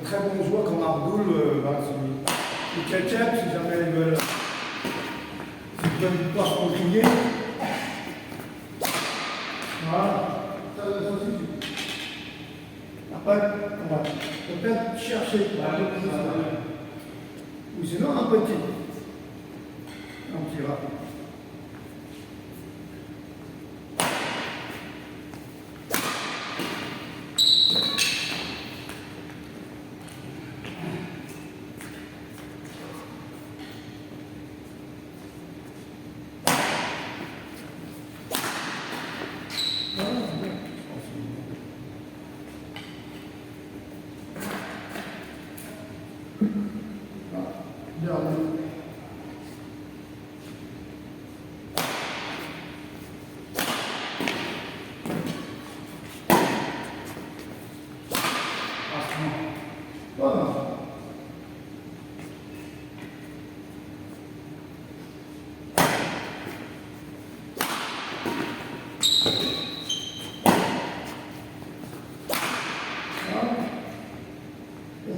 très bons joueurs comme Abdoul, voilà, ou Ketchup, si jamais ils veulent pouvoir se conjuguer. Voilà, ça suffit. Après, on va peut-être chercher ou sinon un petit. Un petit rapide.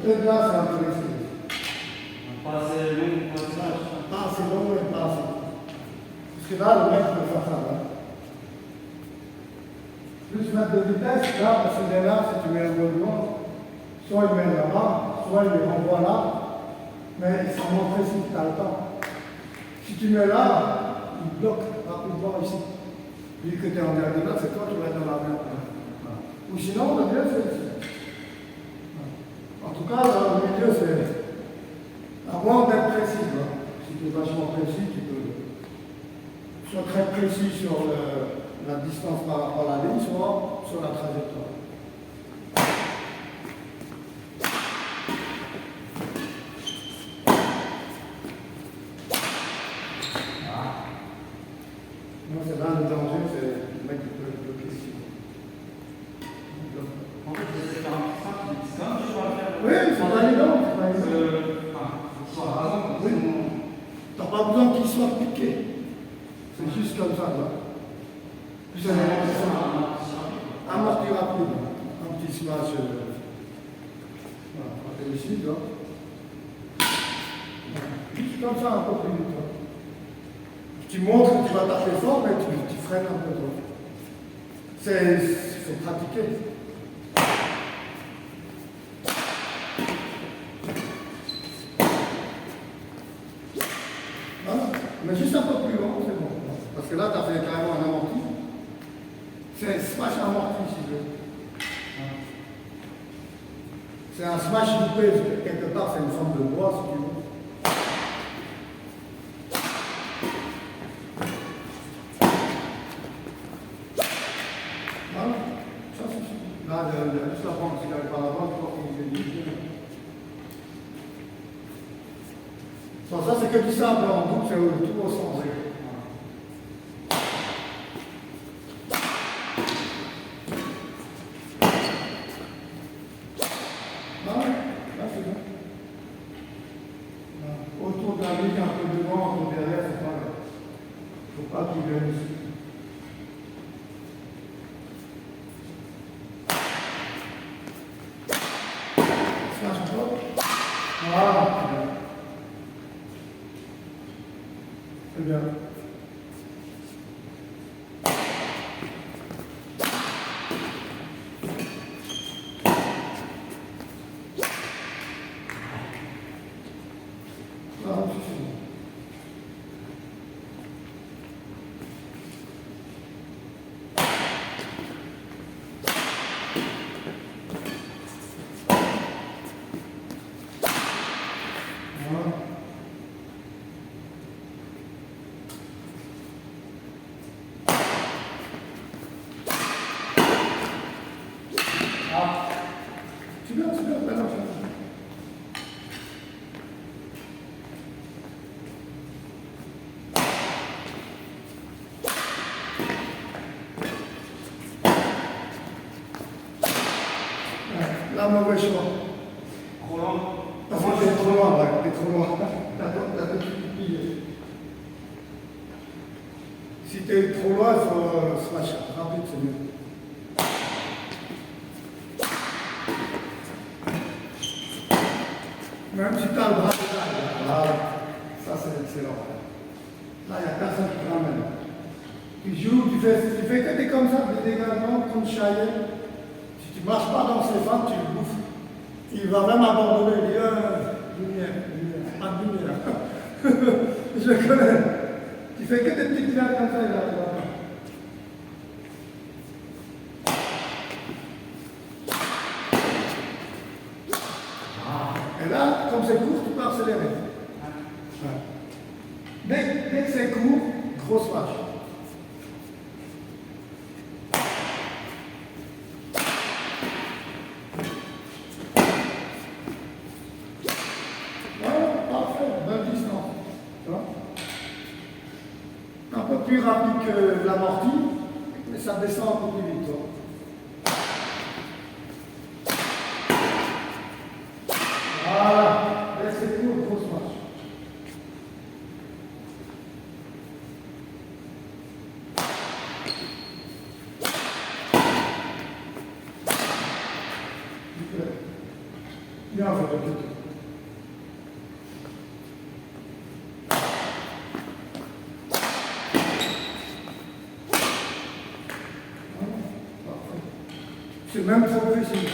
Peut-être là, c'est un peu risqué. Pas assez long, pas assez long et pas assez. Parce que là, le mec peut faire ça. Là. Plus mettre de vitesse, là, parce que là, si tu mets un peu loin, soit il met là-bas, soit il les renvoie là, mais il s'en montre ici, tu as le temps. Si tu mets là, il bloque rapidement ici. Vu que tu es en dernier là, c'est toi qui vas être dans la main. Ou sinon, le mieux, c'est ici. En tout cas, dans le milieu, c'est à moins d'être précis. Hein. Si tu es vachement précis, tu peux soit très précis sur la distance par rapport à la ligne, soit sur la trajectoire. Moi, c'est là le danger, c'est le mec qui peut bloquer ici. En fait, c'est faire un petit simple, c'est quand même toujours à faire. Oui, c'est pas évident. Oui. Tu n'as pas besoin qu'il soit piqué. C'est juste comme ça, là. Puis c'est un amorti rapide. Un petit smash. Voilà, on fait ici, là. Juste comme ça, un peu plus vite. Hein. Tu montres que tu vas taper fort, mais tu freines un peu. Il faut pratiquer. Mais juste un peu plus long, c'est bon. Parce que là, tu as fait carrément un amorti. C'est un smash amorti, si tu veux. C'est un smash loupé, quelque part, c'est une forme de bois, si tu veux. Voilà, ça suffit. Là, juste la prendre, s'il n'arrive pas là-bas, tu vois qu'il est dit. Bon, ça, c'est que du simple en boucle, c'est tout au centre. Là, c'est bon. Autour de la ligne, un peu devant, un peu derrière, c'est pas grave. Il ne faut pas qu'il vienne ici. Smash top. Voilà. C'est bien. C'est bien, maintenant. Là, mauvais choix. Trop loin. Parce que t'es trop loin, ouais, t'es trop loin. T'as tout plié. Si t'es trop loin, il faut smash rapide, c'est mieux. tu as le bras de là. Voilà. Ça, c'est excellent. Là, il n'y a personne qui te ramène. Tu joues, tu fais que des comme ça, des dégagements, comme Cheyenne. Si tu ne marches pas dans ses fentes, tu le bouffes. Il va même abandonner. Il dit, lumière, pas de lumière. Je connais. Tu fais que des petites blagues comme ça, là. Et là, comme c'est court, tu peux accélérer. Ouais. Dès que c'est court, grosse vache. Un peu plus rapide que l'amorti, mais ça descend un peu plus vite. Toi. Voilà, laissez court, grosse marche. Super. Bien fait, tout. C'est même trop précis.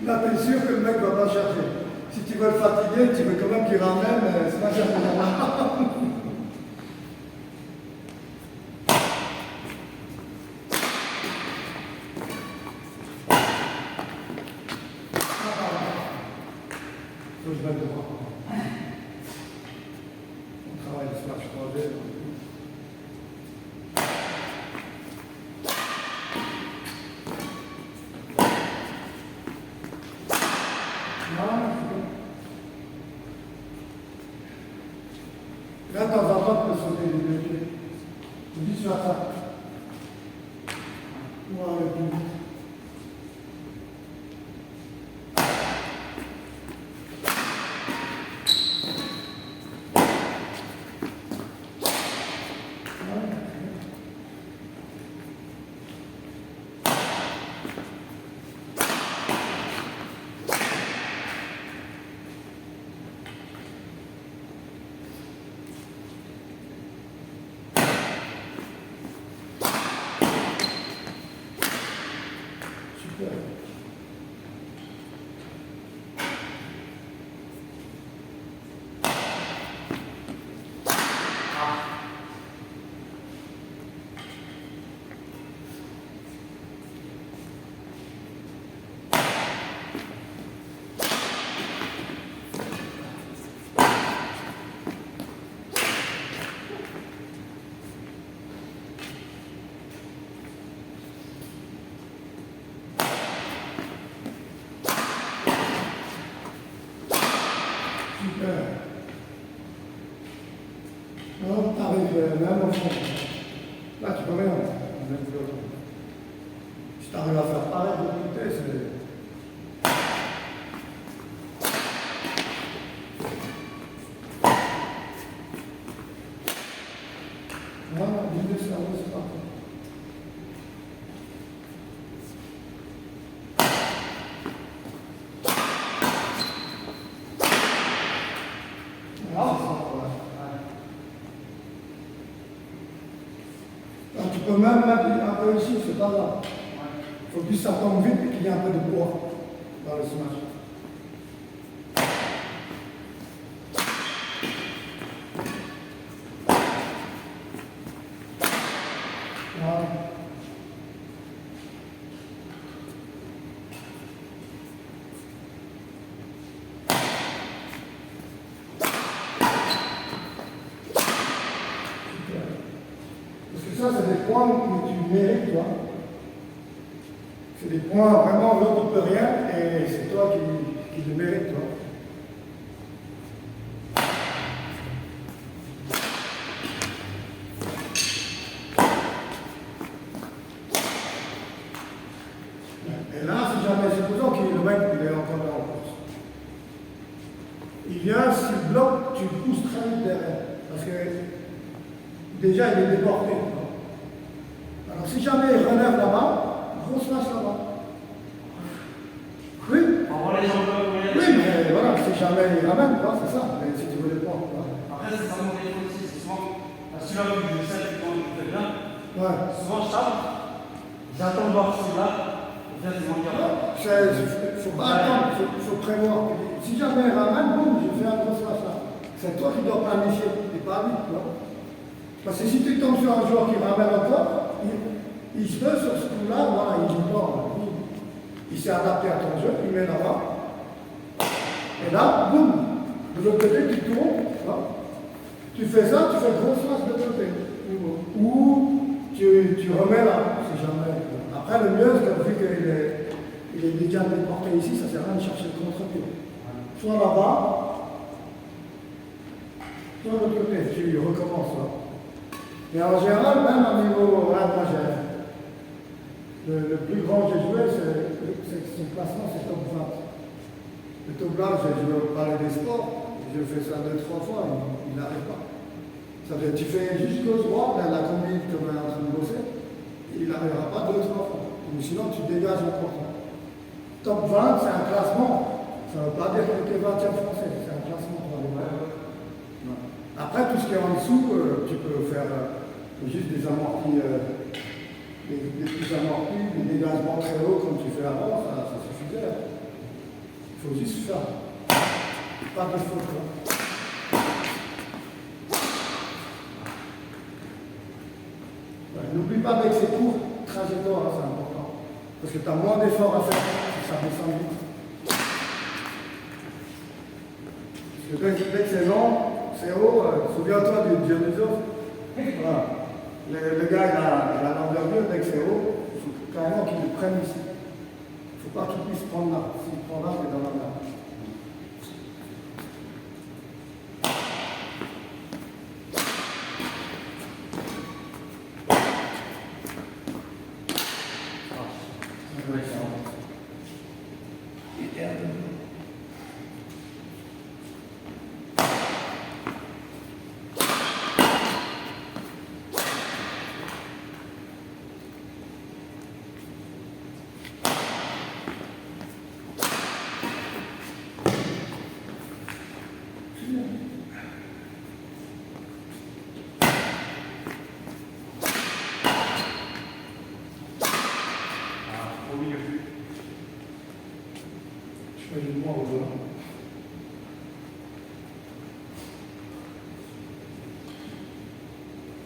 Là, tu es sûr que le mec va pas chercher. Si tu veux le fatiguer, tu veux quand même qu'il ramène, c'est pas chercher là. Faut que je mette droit. On travaille le smash 3D. Là, de temps en temps, tu peux sauter les deux pieds. Je dis sur ça. Pour aller plus vite. Super. Alors, tu arrives même au fond. Là, tu peux rien. Si tu arrives à faire pareil de l'autre côté, c'est. Voilà, l'idée, c'est parfait. Tu peux même mettre un peu ici, c'est pas grave. Il faut que ça tombe vite et qu'il y ait un peu de poids dans le smash. Voilà. Ça, c'est des points que tu mérites, toi. C'est des points vraiment, l'autre ne peut rien, et c'est toi qui le mérites, toi. Et là, si jamais, supposons que le mec il est encore dans la course. Il vient, s'il bloque, tu le pousses très vite derrière. Parce que déjà, il est déporté. Alors, si jamais il relève là-bas, grosse masse là-bas. Oui. On va les jambes. Oui, si jamais il ramène, quoi, c'est ça. Mais si tu veux les prendre, quoi. Après, c'est ça mon téléphone aussi, c'est souvent, parce que là, je sais que quand je fais bien, Ouais. souvent je tape, j'attends de voir si là, et bien c'est mon cas. Faut pas attendre, faut prévoir. Si jamais il ramène, boum, je fais un gros slash là. C'est toi qui dois planifier, et pas lui, quoi. Parce que si tu tombes sur un joueur qui ramène encore, il se peut sur ce coup-là, voilà, il joue pas. Il s'est adapté à ton jeu, il met là-bas. Et là, boum, de l'autre côté, tu tournes, tu fais ça, tu fais gros slash de l'autre côté. Ou tu remets là, si jamais. Après, le mieux, c'est que vu qu'il est déjà déporté ici, ça ne sert à rien de chercher le contre-pied. Soit là-bas, soit de l'autre côté, tu recommences là. Et en général, même au niveau, là, moi le plus grand que j'ai joué, son classement, c'est top 20. Le top là, j'ai joué au Palais des Sports, j'ai fait ça 2-3 fois, il n'arrive pas. Ça veut dire, tu fais jusqu'au droit, là, la combine comme on est en train de bosser, il n'arrivera pas 2-3 fois. Ou sinon, tu dégages un pourcent. Top 20, c'est un classement. Ça ne veut pas dire que tu es 20e français, c'est un classement pour aller voir. Après, tout ce qui est en dessous, tu peux faire juste des amortis, des petits amortis, des dégagements très hauts comme tu fais avant, ça suffisait. Il faut juste faire. Pas de faute. N'oublie pas avec ces cours, trajectoire, c'est important. Parce que tu as moins d'efforts à faire, ça descend vite. Parce que dès que c'est long, c'est haut, souviens-toi du Dionysos. Voilà. Le gars, il a l'envergure, dès que c'est haut, il faut carrément qu'il le prenne ici. Il ne faut pas qu'il puisse prendre là. S'il prend là, il est dans la mer.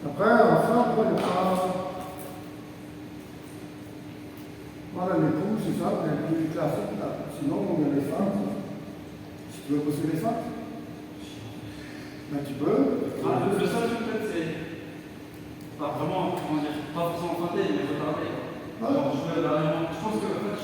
Après, enfin, il y a voilà les coups, c'est ça, c'est plus classique là. Sinon, on a les feintes. Si tu veux bosser les feintes, ben tu peux. Le seul truc peut-être c'est pas vraiment, comment dire, pas forcément feinter, mais retarder. Ah. Je pense que en fait,